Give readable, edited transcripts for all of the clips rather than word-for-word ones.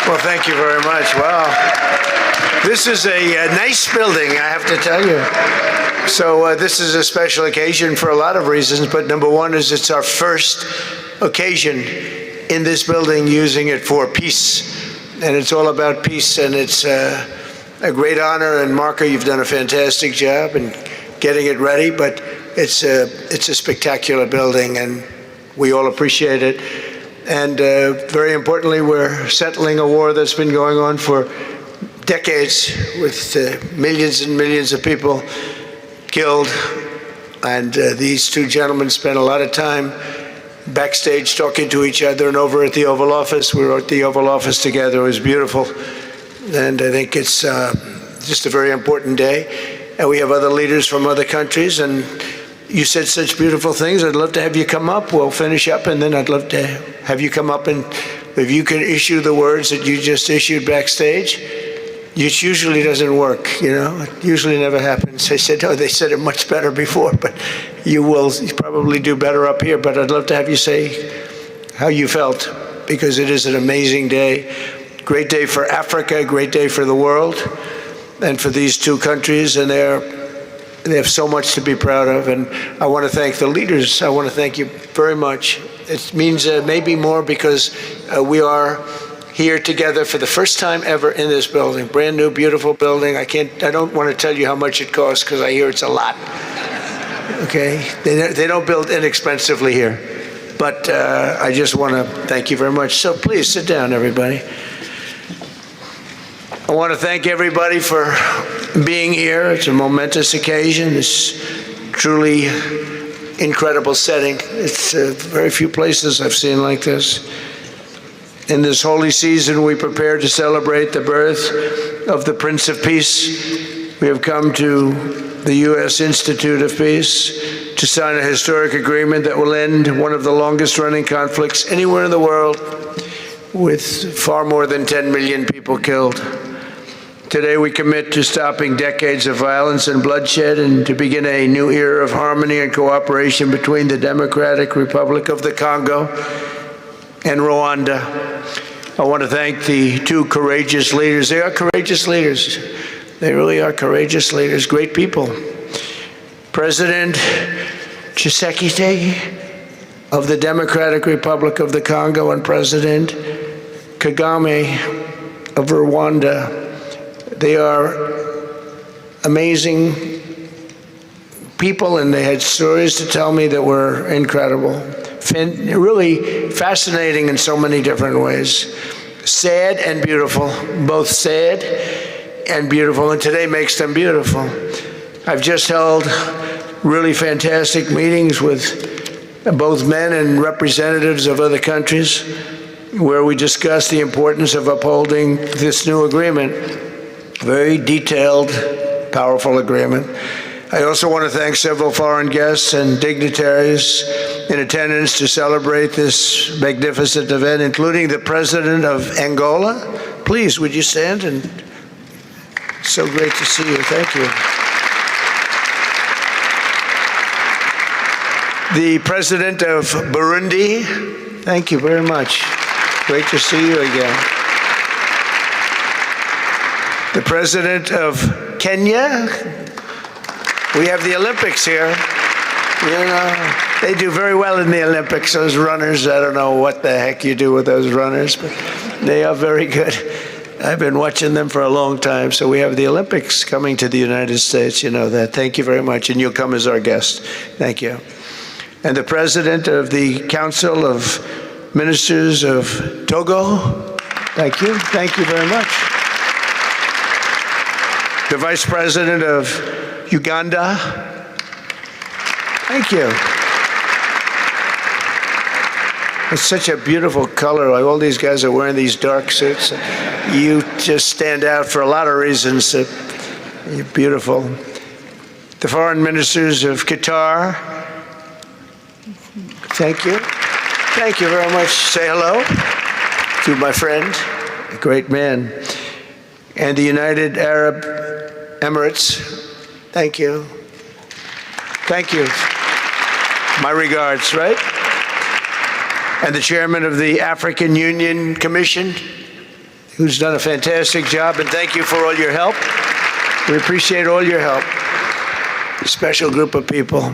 Well, thank you very much. Wow. This is a nice building, I have to tell you. So this is a special occasion for a lot of reasons, but number one is it's our first occasion in this building using it for peace. And it's all about peace, and it's a great honor. And Marco, you've done a fantastic job in getting it ready, but it's a spectacular building, and we all appreciate it. And very importantly, we're settling a war that's been going on for decades with millions and millions of people killed. And these two gentlemen spent a lot of time backstage talking to each other, and over at the Oval Office. We were at the Oval Office together. It was beautiful. And I think it's just a very important day. And we have other leaders from other countries, and you said such beautiful things. I'd love to have you come up. We'll finish up, and then I'd love to have you come up, and if you can issue the words that you just issued backstage. It usually doesn't work, you know. It usually never happens. I said, oh, they said it much better before, but you will probably do better up here. But I'd love to have you say how you felt, because it is an amazing day. Great day for Africa, great day for the world, and for these two countries, and they have so much to be proud of. And I want to thank the leaders. I want to thank you very much. It means maybe more because we are here together for the first time ever in this building. Brand new, beautiful building. I don't want to tell you how much it costs, because I hear it's a lot. Okay? They don't build inexpensively here. But I just want to thank you very much. So please sit down, everybody. I want to thank everybody for being here. It's a momentous occasion. This truly incredible setting. It's very few places I've seen like this. In this holy season, we prepare to celebrate the birth of the Prince of Peace. We have come to the U.S. Institute of Peace to sign a historic agreement that will end one of the longest-running conflicts anywhere in the world, with far more than 10 million people killed. Today, we commit to stopping decades of violence and bloodshed, and to begin a new era of harmony and cooperation between the Democratic Republic of the Congo and Rwanda. I want to thank the two courageous leaders. They are courageous leaders. They really are courageous leaders, great people. President Tshisekedi of the Democratic Republic of the Congo and President Kagame of Rwanda. They are amazing people, and they had stories to tell me that were incredible. Really fascinating in so many different ways. Sad and beautiful, both sad and beautiful, and today makes them beautiful. I've just held really fantastic meetings with both men and representatives of other countries, where we discussed the importance of upholding this new agreement. Very detailed, powerful agreement. I also want to thank several foreign guests and dignitaries in attendance to celebrate this magnificent event, including the President of Angola. Please, would you stand? And so great to see you. Thank you. The President of Burundi. Thank you very much. Great to see you again. The President of Kenya. We have the Olympics here. You know, they do very well in the Olympics, those runners. I don't know what the heck you do with those runners, but they are very good. I've been watching them for a long time. So we have the Olympics coming to the United States. You know that. Thank you very much. And you'll come as our guest. Thank you. And the President of the Council of Ministers of Togo. Thank you. Thank you very much. The Vice President of Uganda. Thank you. It's such a beautiful color. Like all these guys are wearing these dark suits. You just stand out for a lot of reasons. You're beautiful. The foreign ministers of Qatar. Thank you. Thank you very much. Say hello to my friend, a great man. And the United Arab Emirates. Thank you. Thank you. My regards, right? And the chairman of the African Union Commission, who's done a fantastic job, and thank you for all your help. We appreciate all your help. Special group of people.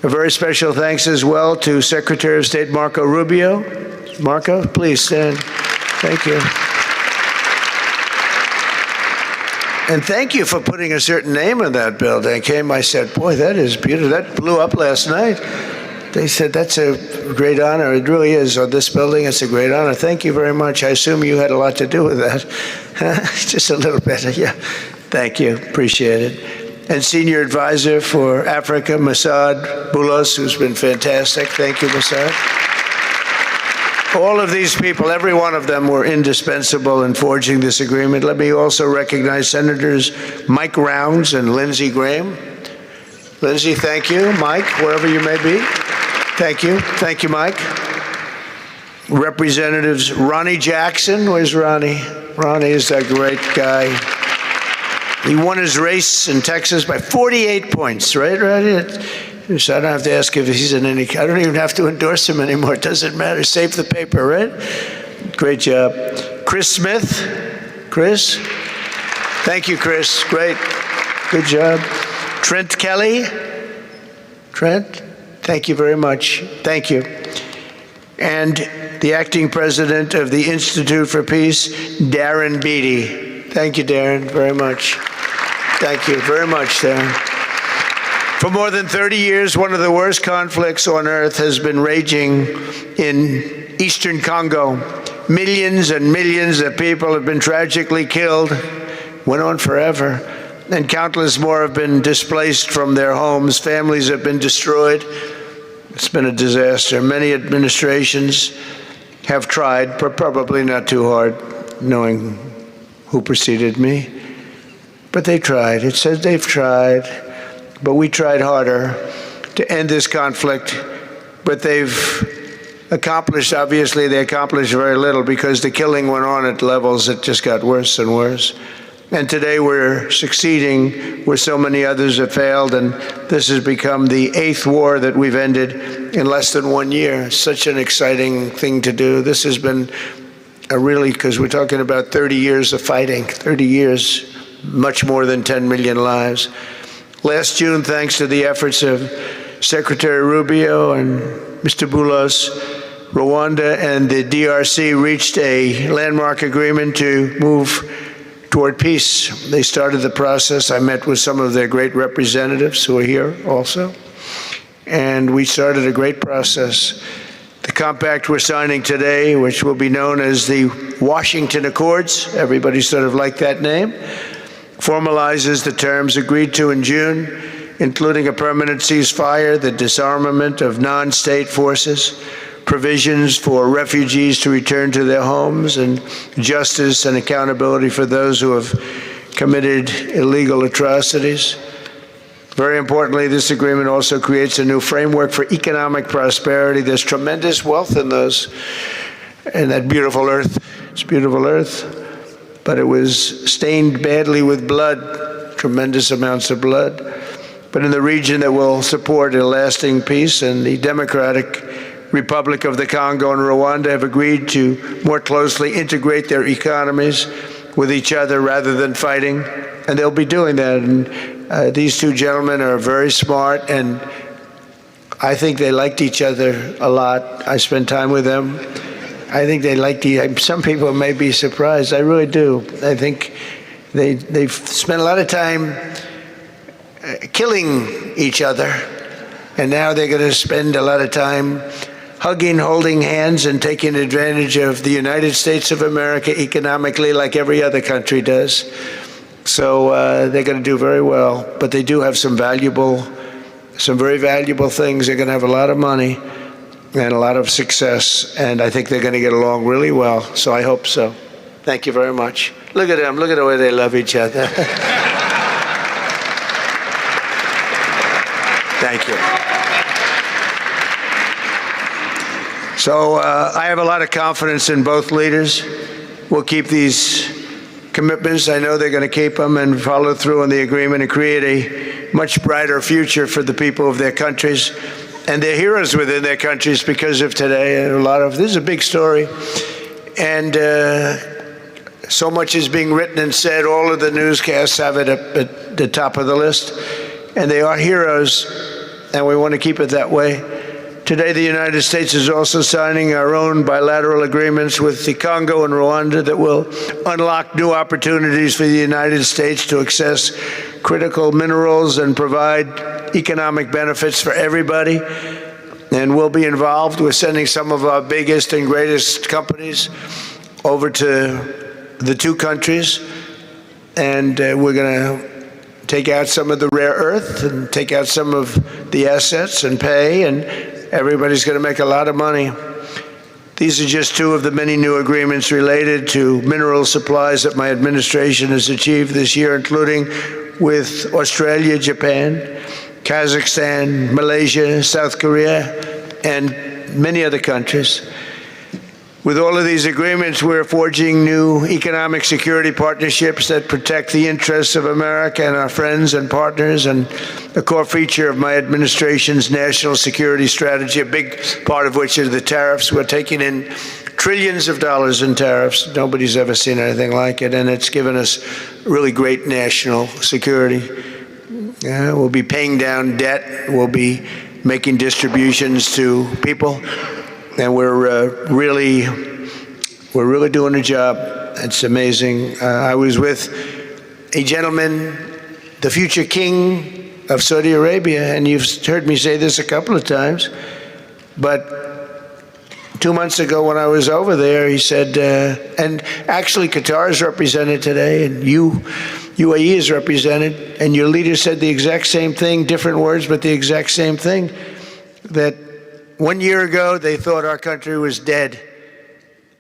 A very special thanks as well to Secretary of State Marco Rubio. Marco, please stand. Thank you. And thank you for putting a certain name in that building. I said, boy, that is beautiful. That blew up last night. They said, that's a great honor. It really is. On this building, it's a great honor. Thank you very much. I assume you had a lot to do with that. Just a little bit, yeah. Thank you. Appreciate it. And Senior Advisor for Africa, Masad Boulos, who's been fantastic. Thank you, Masad. All of these people, every one of them were indispensable in forging this agreement. Let me also recognize Senators Mike Rounds and Lindsey Graham. Lindsey, thank you. Mike, wherever you may be. Thank you. Thank you, Mike. Representatives Ronnie Jackson. Where's Ronnie? Ronnie is that great guy. He won his race in Texas by 48 points, right, Ronnie? So I don't have to ask if he's in any, I don't even have to endorse him anymore. It doesn't matter. Save the paper, right? Great job. Chris Smith. Chris? Thank you, Chris. Great. Good job. Trent Kelly. Trent? Thank you very much. Thank you. And the acting president of the Institute for Peace, Darren Beatty. Thank you, Darren, very much. Thank you very much, Darren. For more than 30 years, one of the worst conflicts on earth has been raging in eastern Congo. Millions and millions of people have been tragically killed, went on forever, and countless more have been displaced from their homes. Families have been destroyed. It's been a disaster. Many administrations have tried, but probably not too hard, knowing who preceded me. But they tried. It says they've tried. But we tried harder to end this conflict, but they've accomplished, obviously they accomplished very little because the killing went on at levels that just got worse and worse. And today we're succeeding where so many others have failed, and this has become the 8th war that we've ended in less than 1 year. It's such an exciting thing to do. This has been a really, because we're talking about 30 years of fighting, 30 years, much more than 10 million lives. Last June, thanks to the efforts of Secretary Rubio and Mr. Boulos, Rwanda and the DRC reached a landmark agreement to move toward peace. They started the process. I met with some of their great representatives who are here also, and we started a great process. The compact we're signing today, which will be known as the Washington Accords, everybody sort of liked that name, formalizes the terms agreed to in June, including a permanent ceasefire, the disarmament of non-state forces, provisions for refugees to return to their homes, and justice and accountability for those who have committed illegal atrocities. Very importantly, this agreement also creates a new framework for economic prosperity. There's tremendous wealth in that beautiful earth. It's beautiful earth. But it was stained badly with blood, tremendous amounts of blood. But in the region that will support a lasting peace, and the Democratic Republic of the Congo and Rwanda have agreed to more closely integrate their economies with each other rather than fighting, and they'll be doing that. And these two gentlemen are very smart, and I think they liked each other a lot. I spent time with them. I think they like some people may be surprised. I really do. I think they've spent a lot of time killing each other, and now they're going to spend a lot of time hugging, holding hands, and taking advantage of the United States of America economically like every other country does. So they're going to do very well, but they do have some very valuable things. They're going to have a lot of money and a lot of success, and I think they're going to get along really well, so I hope so. Thank you very much. Look at them. Look at the way they love each other. Thank you. So I have a lot of confidence in both leaders. We'll keep these commitments. I know they're going to keep them and follow through on the agreement and create a much brighter future for the people of their countries. And they're heroes within their countries because of today. And this is a big story. And So much is being written and said. All of the newscasts have it up at the top of the list. And they are heroes, and we want to keep it that way. Today, the United States is also signing our own bilateral agreements with the Congo and Rwanda that will unlock new opportunities for the United States to access critical minerals and provide economic benefits for everybody. And we'll be involved with sending some of our biggest and greatest companies over to the two countries, and we're going to take out some of the rare earth and take out some of the assets and pay, and everybody's going to make a lot of money. These are just two of the many new agreements related to mineral supplies that my administration has achieved this year, including with Australia, Japan, Kazakhstan, Malaysia, South Korea, and many other countries. With all of these agreements, we're forging new economic security partnerships that protect the interests of America and our friends and partners, and a core feature of my administration's national security strategy, a big part of which is the tariffs. We're taking in trillions of dollars in tariffs. Nobody's ever seen anything like it, and it's given us really great national security. We'll be paying down debt. We'll be making distributions to people. And we're really doing a job. It's amazing. I was with a gentleman, the future king of Saudi Arabia, and you've heard me say this a couple of times, but 2 months ago when I was over there, he said, and actually Qatar is represented today, and UAE is represented, and your leader said the exact same thing, different words, but the exact same thing, that 1 year ago, they thought our country was dead,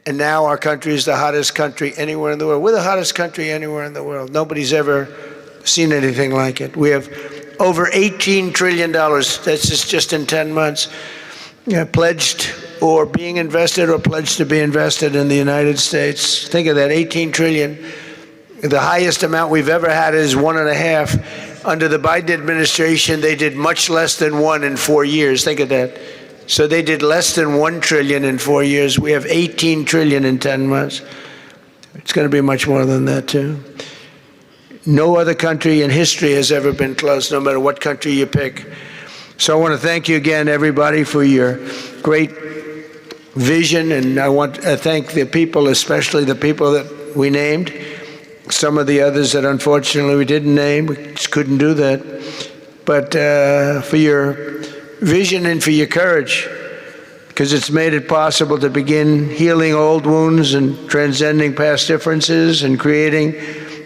and now our country is the hottest country anywhere in the world. We're the hottest country anywhere in the world. Nobody's ever seen anything like it. We have over $18 trillion, that's just in 10 months, pledged or being invested or pledged to be invested in the United States. Think of that, 18 trillion. The highest amount we've ever had is 1.5. Under the Biden administration, they did much less than 1 in 4 years. Think of that. So they did less than 1 trillion in 4 years. We have 18 trillion in 10 months. It's going to be much more than that, too. No other country in history has ever been close, no matter what country you pick. So I want to thank you again, everybody, for your great vision. And I want to thank the people, especially the people that we named. Some of the others that unfortunately we didn't name, we just couldn't do that. But for your vision and for your courage, because it's made it possible to begin healing old wounds and transcending past differences and creating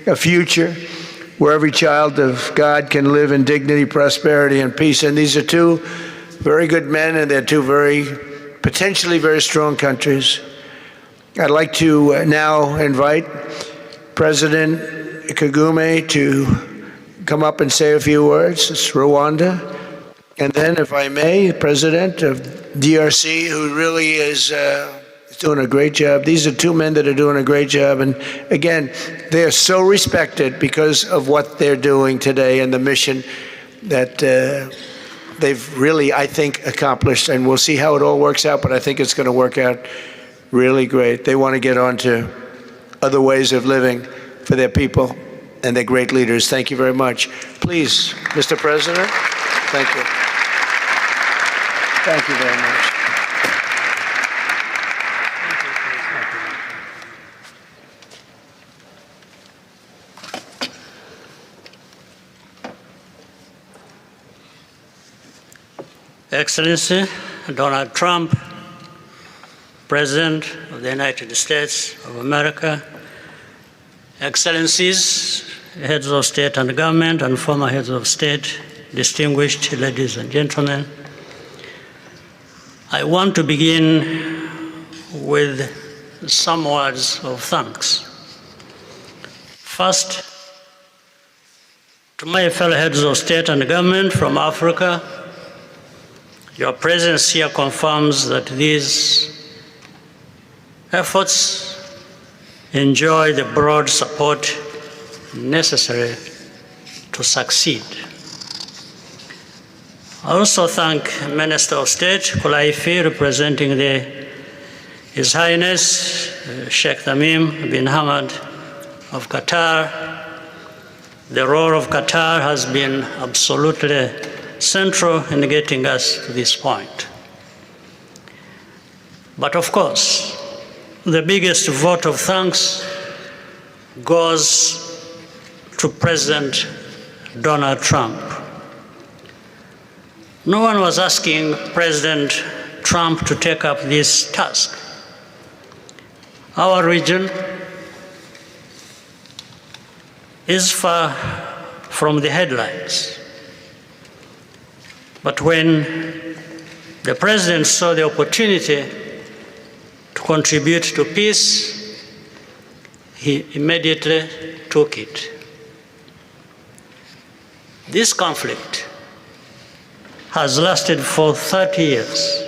a future where every child of God can live in dignity, prosperity, and peace. And these are two very good men, and they're two potentially very strong countries. I'd like to now invite President Kagame to come up and say a few words. It's Rwanda. And then, if I may, the president of DRC, who really is doing a great job. These are two men that are doing a great job. And again, they are so respected because of what they're doing today and the mission that they've really, I think, accomplished. And we'll see how it all works out, but I think it's going to work out really great. They want to get on to other ways of living for their people and their great leaders. Thank you very much. Please, Mr. President. Thank you. Thank you very much. Excellency Donald Trump, President of the United States of America, Excellencies, heads of state and government, and former heads of state, distinguished ladies and gentlemen, I want to begin with some words of thanks. First, to my fellow heads of state and government from Africa, your presence here confirms that these efforts enjoy the broad support necessary to succeed. I also thank Minister of State Kulaifi, representing His Highness Sheikh Tamim bin Hamad of Qatar. The role of Qatar has been absolutely central in getting us to this point. But of course, the biggest vote of thanks goes to President Donald Trump. No one was asking President Trump to take up this task. Our region is far from the headlines. But when the President saw the opportunity to contribute to peace, he immediately took it. This conflict has lasted for 30 years.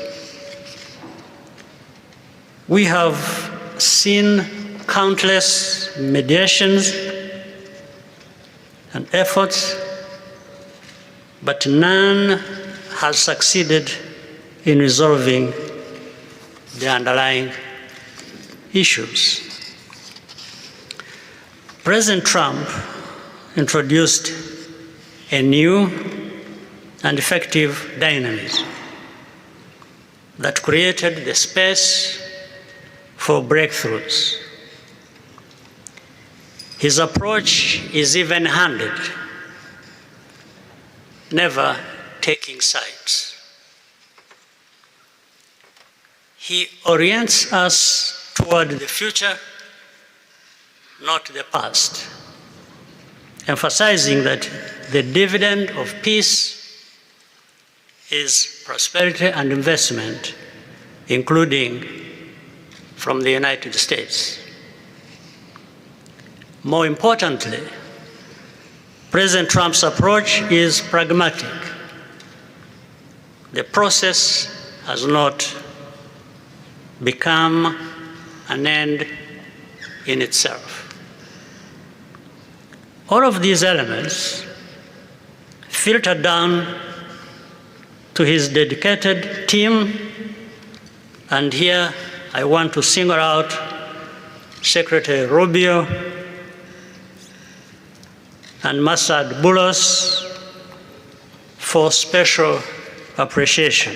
We have seen countless mediations and efforts, but none has succeeded in resolving the underlying issues. President Trump introduced a new and effective dynamism that created the space for breakthroughs. His approach is even-handed, never taking sides. He orients us toward the future, not the past, emphasizing that the dividend of peace is prosperity and investment, including from the United States. More importantly, President Trump's approach is pragmatic. The process has not become an end in itself. All of these elements filter down to his dedicated team, and here I want to single out Secretary Rubio and Masad Boulos for special appreciation.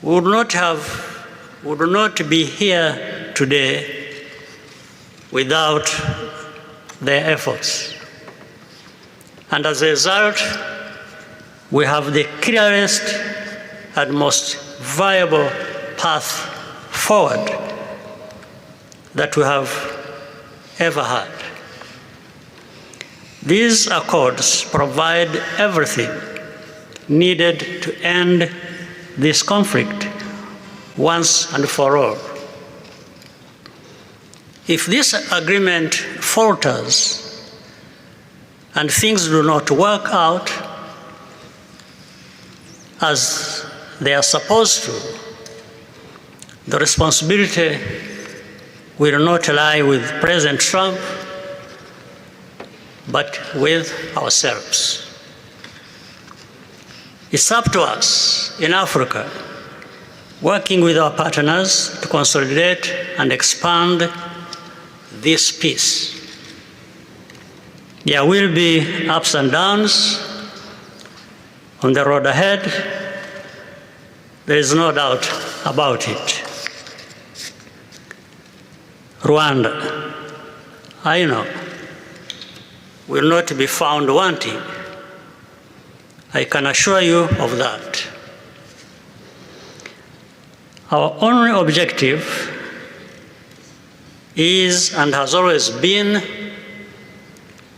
We would not be here today without their efforts. And as a result, we have the clearest and most viable path forward that we have ever had. These accords provide everything needed to end this conflict once and for all. If this agreement falters and things do not work out as they are supposed to, the responsibility will not lie with President Trump, but with ourselves. It's up to us in Africa, working with our partners to consolidate and expand this peace. There will be ups and downs on the road ahead. There is no doubt about it. Rwanda, I know, will not be found wanting. I can assure you of that. Our only objective is and has always been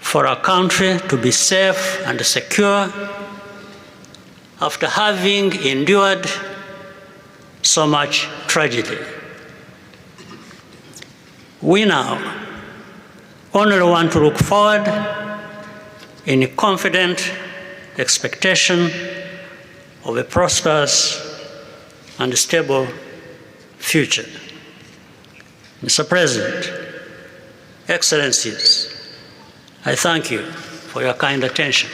for our country to be safe and secure after having endured so much tragedy. We now only want to look forward in confident expectation of a prosperous and stable future. Mr. President, Excellencies, I thank you for your kind attention.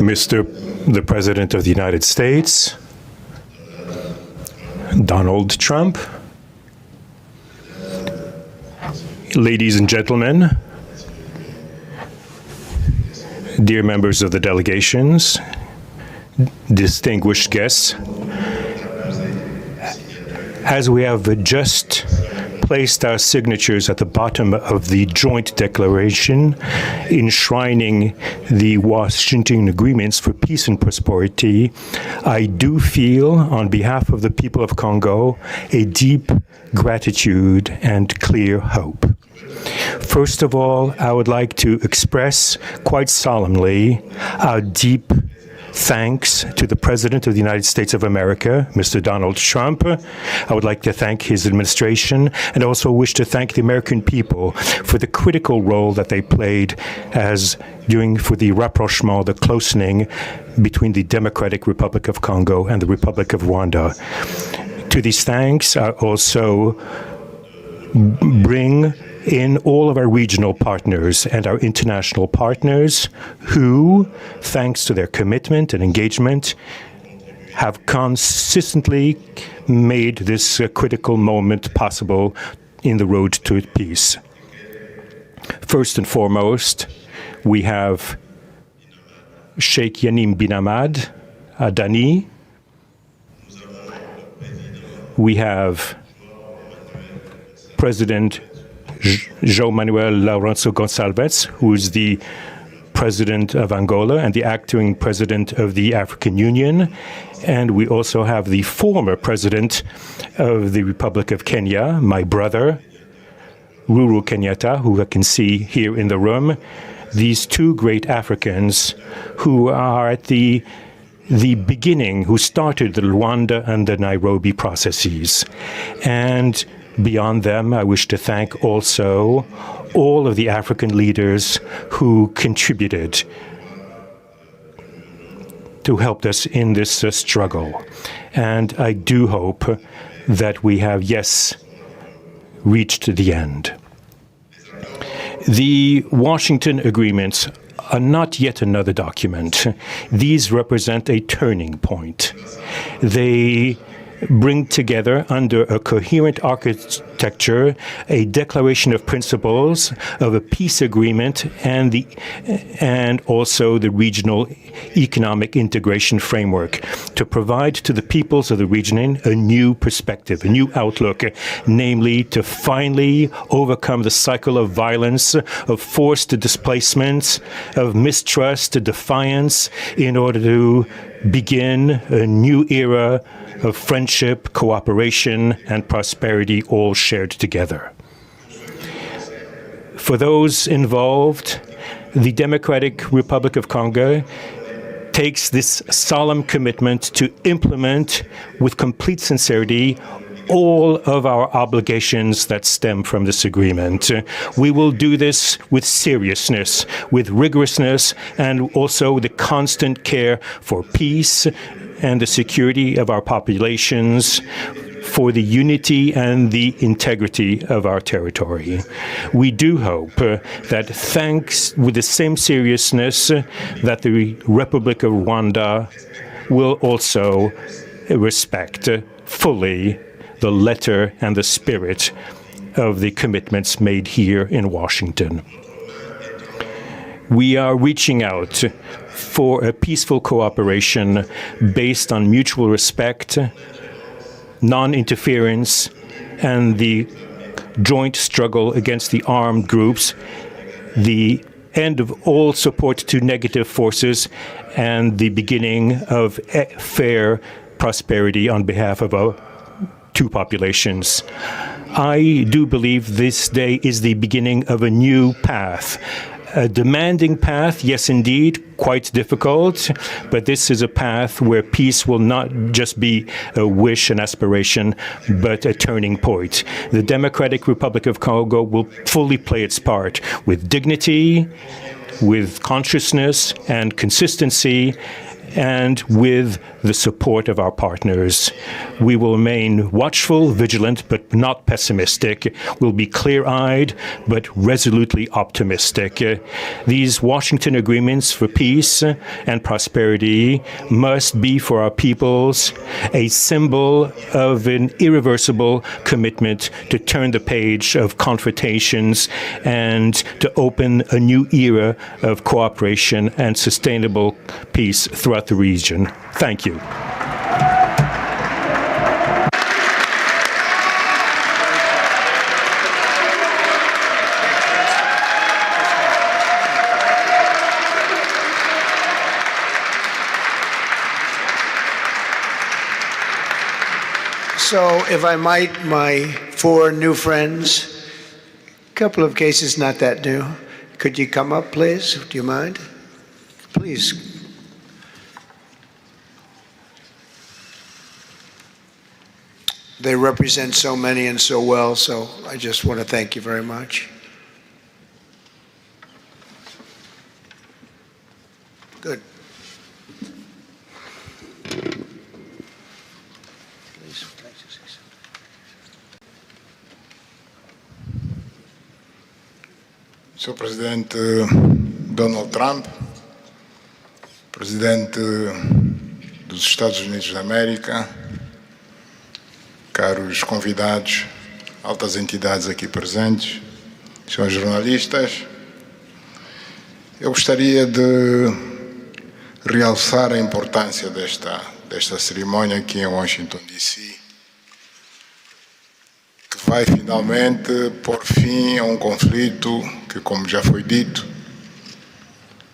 Mr. the President of the United States, Donald Trump, ladies and gentlemen, dear members of the delegations, distinguished guests, as we have just placed our signatures at the bottom of the joint declaration enshrining the Washington agreements for peace and prosperity, I do feel, on behalf of the people of Congo, a deep gratitude and clear hope. First of all, I would like to express quite solemnly our deep thanks to the President of the United States of America, Mr. Donald Trump. I would like to thank his administration and also wish to thank the American people for the critical role that they played for the rapprochement, the closening between the Democratic Republic of Congo and the Republic of Rwanda. To these thanks, I also bring in all of our regional partners and our international partners who, thanks to their commitment and engagement, have consistently made this critical moment possible in the road to peace. First and foremost, we have Sheikh Yanim bin Ahmad Adani. We have President João Manuel Lourenço Gonçalves, who is the President of Angola and the acting President of the African Union. And we also have the former President of the Republic of Kenya, my brother, Uhuru Kenyatta, who I can see here in the room. These two great Africans who are at the beginning, who started the Rwanda and the Nairobi processes. And beyond them, I wish to thank also all of the African leaders who contributed to help us in this struggle. And I do hope that we have, yes, reached the end. The Washington agreements are not yet another document. These represent a turning point. They bring together under a coherent architecture a declaration of principles of a peace agreement and also the regional economic integration framework to provide to the peoples of the region a new perspective, a new outlook, namely to finally overcome the cycle of violence, of forced displacements, of mistrust, defiance, in order to begin a new era of friendship, cooperation, and prosperity all shared together. For those involved, the Democratic Republic of Congo takes this solemn commitment to implement with complete sincerity all of our obligations that stem from this agreement. We will do this with seriousness, with rigorousness, and also with the constant care for peace and the security of our populations, for the unity and the integrity of our territory. We do hope that thanks with the same seriousness that the Republic of Rwanda will also respect fully the letter and the spirit of the commitments made here in Washington. We are reaching out for a peaceful cooperation based on mutual respect, non-interference, and the joint struggle against the armed groups, the end of all support to negative forces, and the beginning of fair prosperity on behalf of our two populations. I do believe this day is the beginning of a new path. A demanding path, yes, indeed, quite difficult, but this is a path where peace will not just be a wish, an aspiration, but a turning point. The Democratic Republic of Congo will fully play its part with dignity, with consciousness and consistency, and with the support of our partners. We will remain watchful, vigilant, but not pessimistic. We'll be clear-eyed, but resolutely optimistic. These Washington agreements for peace and prosperity must be for our peoples a symbol of an irreversible commitment to turn the page of confrontations and to open a new era of cooperation and sustainable peace throughout the region. Thank you. So, if I might, my 4 new friends, a couple of cases not that new. Could you come up, please? Do you mind? Please. They represent so many and so well, so I just want to thank you very much. Good. Sr. Presidente Donald Trump, Presidente dos Estados Unidos da América, caros convidados, altas entidades aqui presentes, senhores jornalistas, eu gostaria de realçar a importância desta cerimônia aqui em Washington, D.C., que vai finalmente pôr fim a um conflito que, como já foi dito,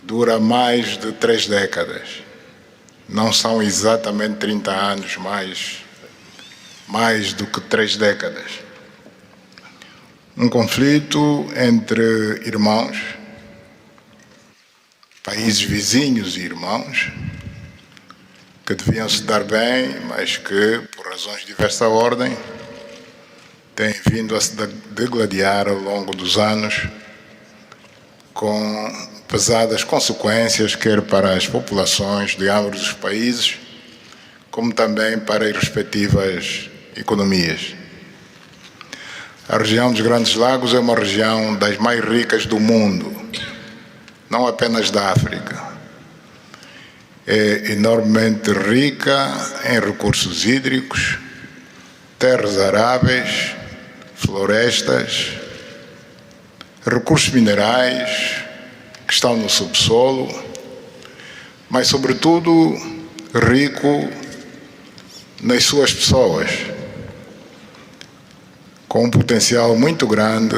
dura mais de 3 décadas. Não são exatamente 30 anos, mais do que 3 décadas. Um conflito entre irmãos, países vizinhos e irmãos, que deviam se dar bem, mas que, por razões de diversa ordem, têm vindo a se degladiar ao longo dos anos, com pesadas consequências, quer para as populações de ambos os países, como também para as respectivas economias. A região dos Grandes Lagos é uma região das mais ricas do mundo, não apenas da África. É enormemente rica em recursos hídricos, terras aráveis, florestas, recursos minerais que estão no subsolo, mas, sobretudo, rico nas suas pessoas, com um potencial muito grande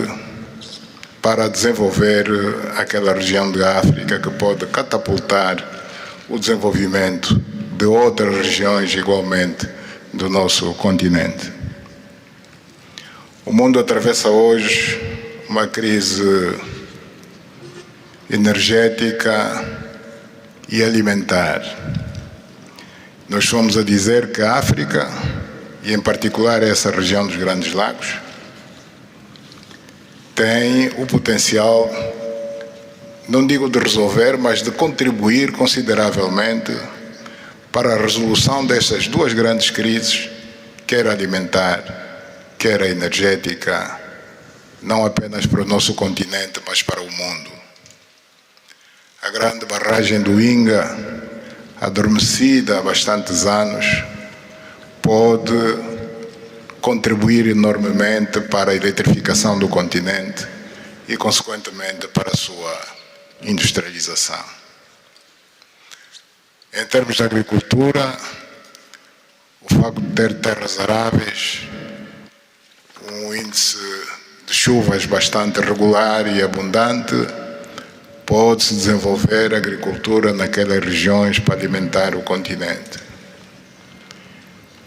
para desenvolver aquela região da África que pode catapultar o desenvolvimento de outras regiões igualmente do nosso continente. O mundo atravessa hoje uma crise energética e alimentar. Nós fomos a dizer que a África, e em particular essa região dos Grandes Lagos, tem o potencial, não digo de resolver, mas de contribuir consideravelmente para a resolução dessas 2 grandes crises, quer alimentar, quer a energética, não apenas para o nosso continente, mas para o mundo. A grande barragem do Inga, adormecida há bastantes anos, pode contribuir enormemente para a eletrificação do continente e, consequentemente, para a sua industrialização. Em termos de agricultura, o facto de ter terras aráveis, um índice de chuvas bastante regular e abundante, pode-se desenvolver agricultura naquelas regiões para alimentar o continente.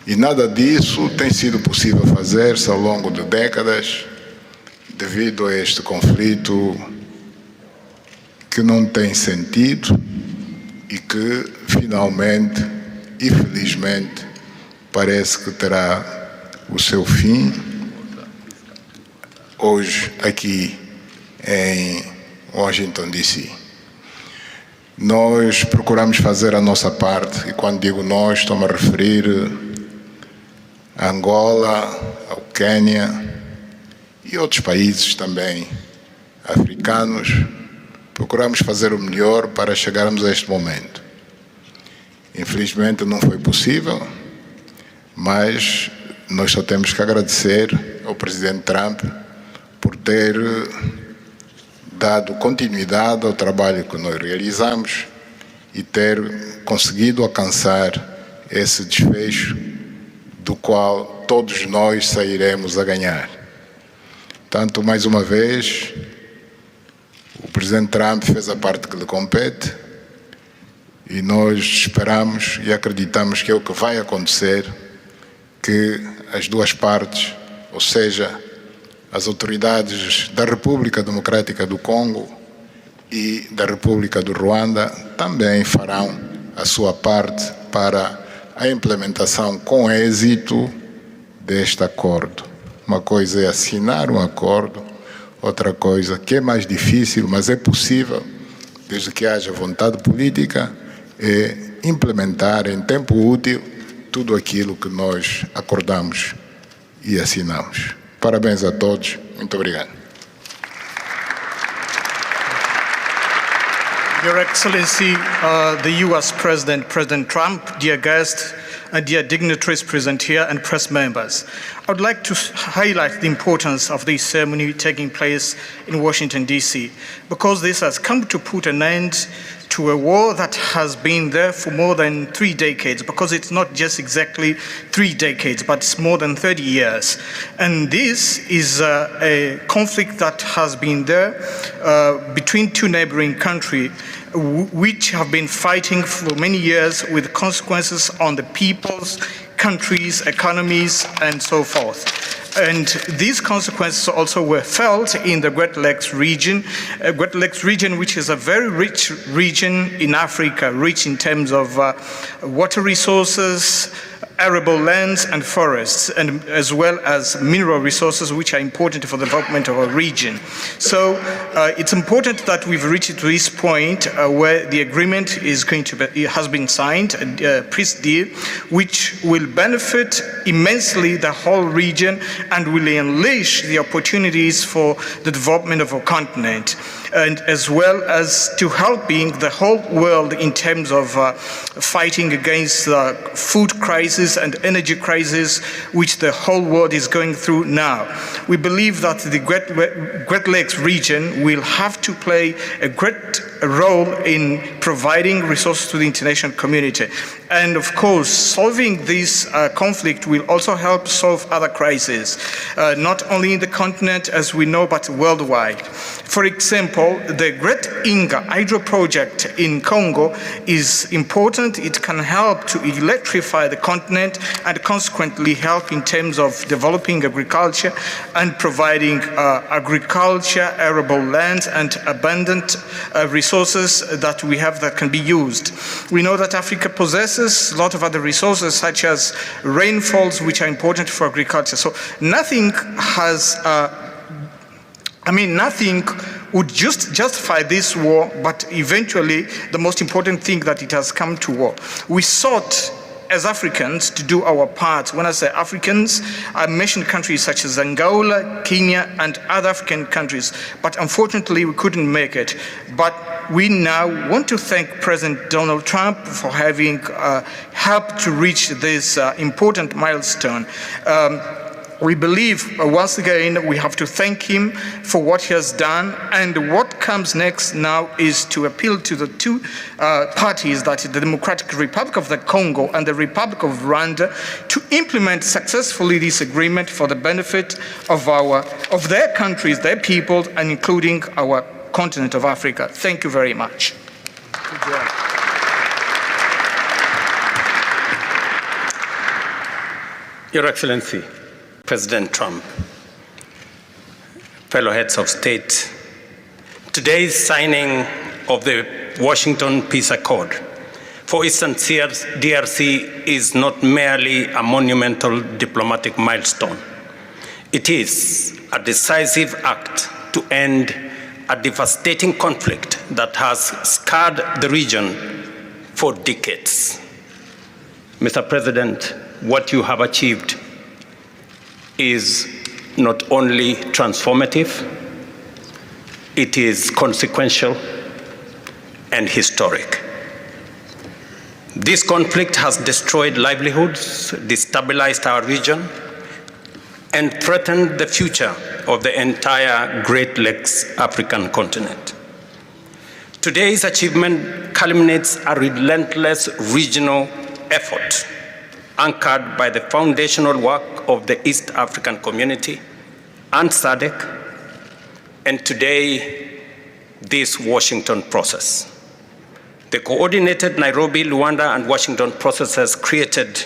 E nada disso tem sido possível fazer-se ao longo de décadas, devido a este conflito que não tem sentido e que, finalmente e felizmente, parece que terá o seu fim hoje aqui em Washington, D.C. Nós procuramos fazer a nossa parte, e quando digo nós, estou-me a referir a Angola, ao Quênia e outros países também africanos. Procuramos fazer o melhor para chegarmos a este momento. Infelizmente não foi possível, mas nós só temos que agradecer ao presidente Trump por ter dado continuidade ao trabalho que nós realizamos e ter conseguido alcançar esse desfecho do qual todos nós sairemos a ganhar. Tanto, mais uma vez, o presidente Trump fez a parte que lhe compete e nós esperamos e acreditamos que é o que vai acontecer, que as duas partes, ou seja, as autoridades da República Democrática do Congo e da República do Rwanda também farão a sua parte para a implementação com êxito deste acordo. Uma coisa é assinar um acordo, outra coisa que é mais difícil, mas é possível, desde que haja vontade política, é implementar em tempo útil tudo aquilo que nós acordamos e assinamos. Parabéns a todos. Muito obrigado. Your Excellency, the U.S. President, President Trump, dear guests, and dear dignitaries present here and press members. I would like to highlight the importance of this ceremony taking place in Washington, D.C., because this has come to put an end to a war that has been there for more than 3 decades, because it's not just exactly 3 decades, but it's more than 30 years. And this is a conflict that has been there between two neighboring countries, which have been fighting for many years with consequences on the peoples, countries, economies, and so forth. And these consequences also were felt in the Great Lakes region, which is a very rich region in Africa, rich in terms of water resources, arable lands and forests, and as well as mineral resources, which are important for the development of our region. So it's important that we've reached to this point where the agreement is going to be, has been signed, a peace deal, which will benefit immensely the whole region and will unleash the opportunities for the development of our continent, and as well as to helping the whole world in terms of fighting against the food crisis and energy crisis which the whole world is going through now. We believe that the Great Lakes region will have to play a great role in providing resources to the international community. And of course, solving this conflict will also help solve other crises, not only in the continent as we know, but worldwide. For example, the Great Inga hydro project in Congo is important. It can help to electrify the continent and consequently help in terms of developing agriculture and providing agriculture, arable lands, and abundant resources that we have that can be used. We know that Africa possesses a lot of other resources such as rainfalls, which are important for agriculture. So nothing has nothing would just justify this war, but eventually the most important thing that it has come to war. We sought as Africans to do our part. When I say Africans, I mentioned countries such as Angola, Kenya, and other African countries, but unfortunately we couldn't make it. But we now want to thank President Donald Trump for having helped to reach this important milestone. We believe, once again, we have to thank him for what he has done, and what comes next now is to appeal to the two parties, that is the Democratic Republic of the Congo and the Republic of Rwanda, to implement successfully this agreement for the benefit of their countries, their people, and including our continent of Africa. Thank you very much. Good job. Your Excellency, President Trump, fellow heads of state, today's signing of the Washington Peace Accord for Eastern DRC is not merely a monumental diplomatic milestone. It is a decisive act to end a devastating conflict that has scarred the region for decades. Mr. President, what you have achieved is not only transformative, it is consequential and historic. This conflict has destroyed livelihoods, destabilized our region, and threatened the future of the entire Great Lakes African continent. Today's achievement culminates a relentless regional effort anchored by the foundational work of the East African Community and SADC, and today, this Washington process. The coordinated Nairobi, Rwanda, and Washington processes created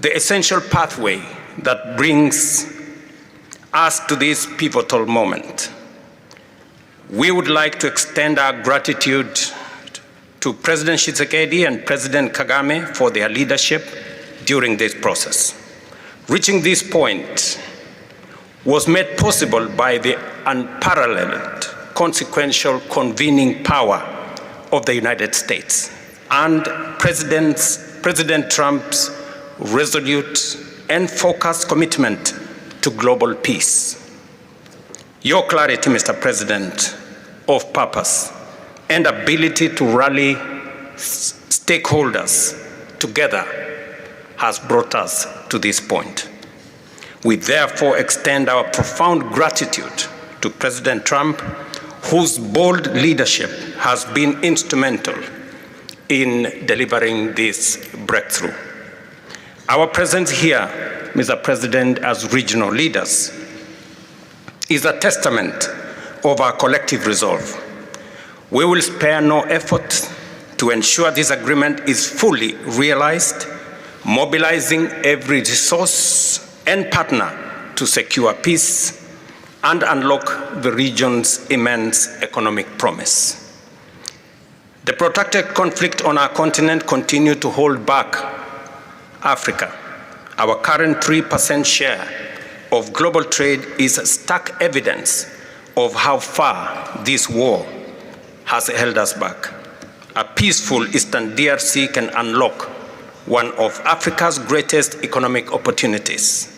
the essential pathway that brings us to this pivotal moment. We would like to extend our gratitude to President Tshisekedi and President Kagame for their leadership during this process. Reaching this point was made possible by the unparalleled consequential convening power of the United States and President Trump's resolute and focused commitment to global peace. Your clarity, Mr. President, of purpose and ability to rally stakeholders together has brought us to this point. We therefore extend our profound gratitude to President Trump, whose bold leadership has been instrumental in delivering this breakthrough. Our presence here, Mr. President, as regional leaders, is a testament of our collective resolve. We will spare no effort to ensure this agreement is fully realized, mobilizing every resource and partner to secure peace and unlock the region's immense economic promise. The protracted conflict on our continent continues to hold back Africa. Our current 3% share of global trade is stark evidence of how far this war has held us back. A peaceful Eastern DRC can unlock one of Africa's greatest economic opportunities.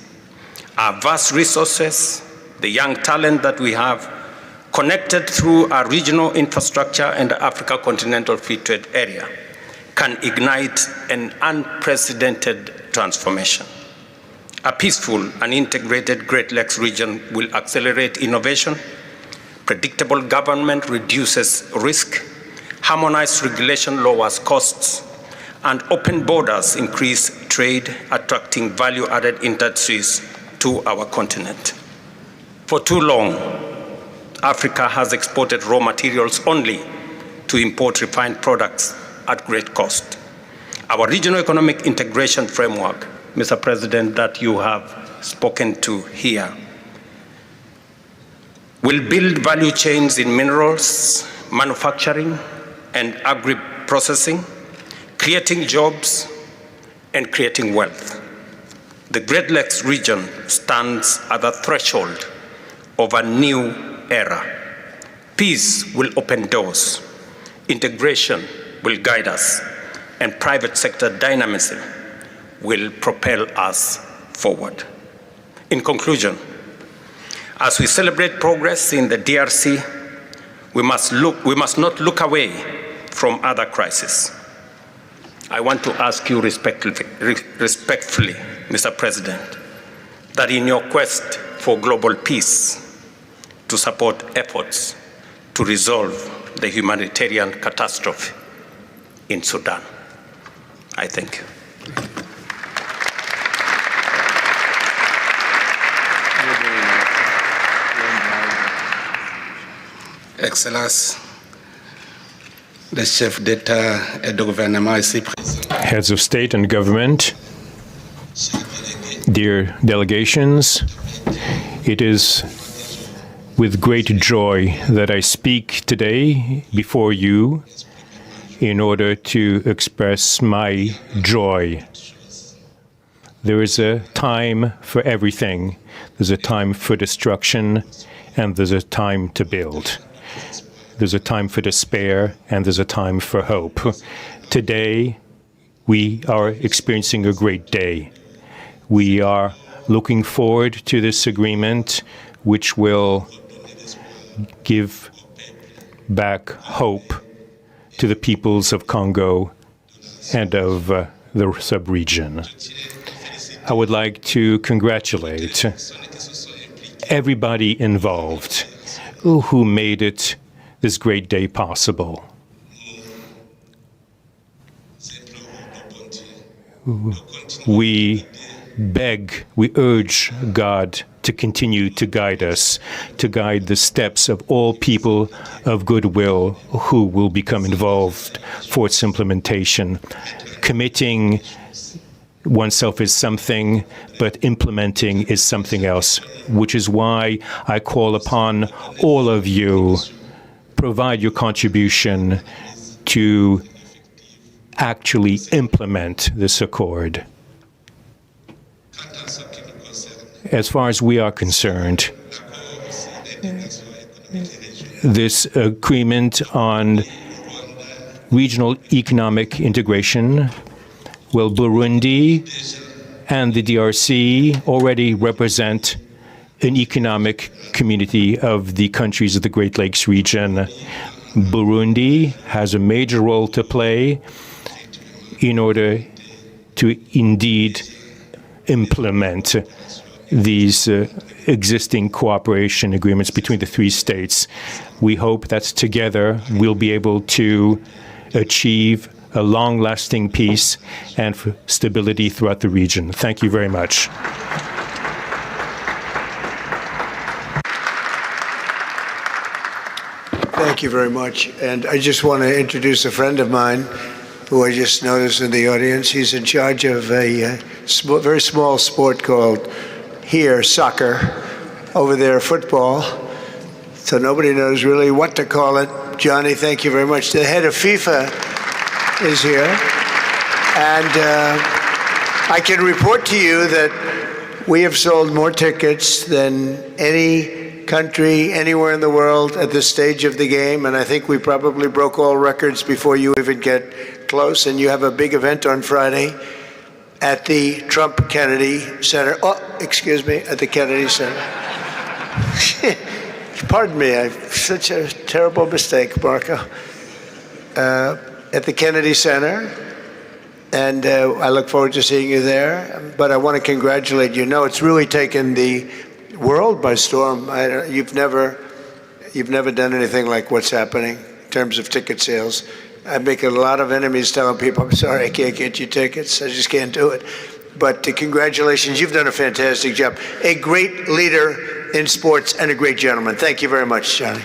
Our vast resources, the young talent that we have, connected through our regional infrastructure and the Africa Continental Free Trade Area, can ignite an unprecedented transformation. A peaceful and integrated Great Lakes region will accelerate innovation, predictable government reduces risk, harmonized regulation lowers costs, and open borders increase trade, attracting value-added industries to our continent. For too long, Africa has exported raw materials only to import refined products at great cost. Our regional economic integration framework, Mr. President, that you have spoken to here, will build value chains in minerals, manufacturing, and agri-processing, creating jobs and creating wealth. The Great Lakes region stands at the threshold of a new era. Peace will open doors, integration will guide us, and private sector dynamism will propel us forward. In conclusion, as we celebrate progress in the DRC, we must not look away from other crises. I want to ask you respectfully, Mr. President, that in your quest for global peace, to support efforts to resolve the humanitarian catastrophe in Sudan. I thank you. Excellences, le chef d'État et de gouvernement ici présent. Heads of state and government, dear delegations, it is with great joy that I speak today before you in order to express my joy. There is a time for everything. There's a time for destruction, and there's a time to build. there's a time for despair, and there's a time for hope. Today, we are experiencing a great day. We are looking forward to this agreement, which will give back hope to the peoples of Congo and of the sub-region. I would like to congratulate everybody involved who made it this great day possible. We urge God to continue to guide us, to guide the steps of all people of goodwill who will become involved for its implementation. Committing oneself is something, but implementing is something else, which is why I call upon all of you, provide your contribution to actually implement this accord. As far as we are concerned, this agreement on regional economic integration, well, Burundi and the DRC already represent an economic community of the countries of the Great Lakes region. Burundi has a major role to play in order to indeed implement these existing cooperation agreements between the three states. We hope that together we'll be able to achieve a long-lasting peace and stability throughout the region. Thank you very much. Thank you very much. And I just want to introduce a friend of mine who I just noticed in the audience. He's in charge of a very small sport called here, soccer, over there, football. So nobody knows really what to call it. Johnny, thank you very much. The head of FIFA is here. And I can report to you that we have sold more tickets than any country anywhere in the world at this stage of the game, and I think we probably broke all records before you even get close. And you have a big event on Friday at the Trump Kennedy Center. Oh, excuse me, at the Kennedy Center. Pardon me, such a terrible mistake, Marco. At the Kennedy Center, and I look forward to seeing you there. But I want to congratulate you. No, it's really taken the world by storm. You've never done anything like what's happening in terms of ticket sales. I make a lot of enemies telling people, I'm sorry, I can't get you tickets. I just can't do it. But congratulations, you've done a fantastic job. A great leader in sports and a great gentleman. Thank you very much, Johnny.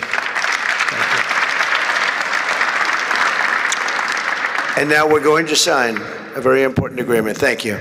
And now we're going to sign a very important agreement. Thank you.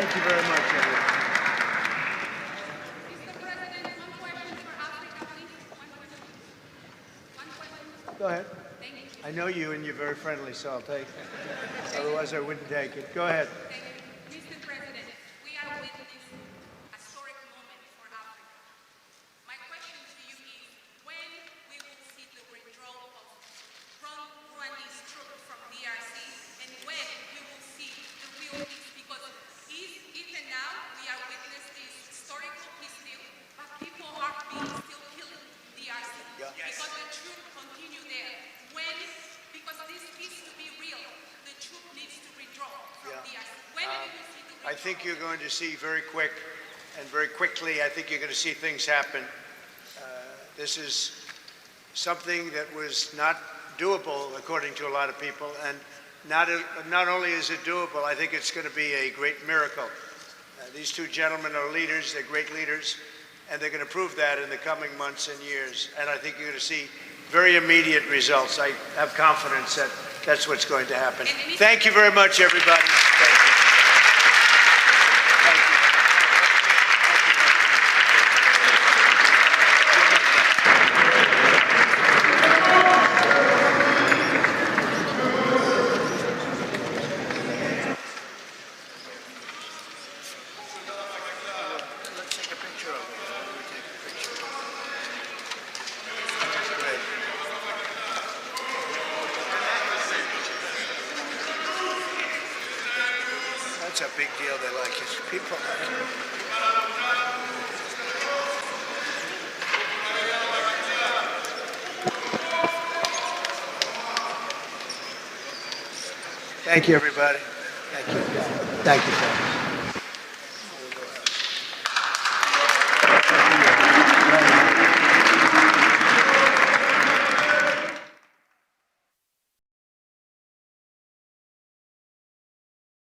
Thank you very much, everyone. Mr. President, one question for Africa, please. One question. Go ahead. Thank you. I know you, and you're very friendly, so I'll take it. Otherwise, I wouldn't take it. Go ahead. Thank you. Mr. President, we are witnessing a historic moment for Africa. My question to you is, when we will see the withdrawal of Rwandese troops from DRC, and when we will see the real peace? Because even now, we are witnessing this historical peace deal, but people are being still killed in DRC. Yeah. Because the troops continue there. Because this peace to be real, the troop needs to withdraw from DRC. When we will see the withdrawal? I think you're going to see very quick and very quickly, I think you're going to see things happen. This is something that was not doable, according to a lot of people, and not only is it doable, I think it's going to be a great miracle. These two gentlemen are leaders, they're great leaders, and they're going to prove that in the coming months and years. And I think you're going to see very immediate results. I have confidence that that's what's going to happen. Thank you very much, everybody. Thank you. Thank you. Let's take a picture of it. Why don't we take a picture? That's great. That's a big deal. They like it. People like it. Thank you, everybody. Thank you. Thank you, folks.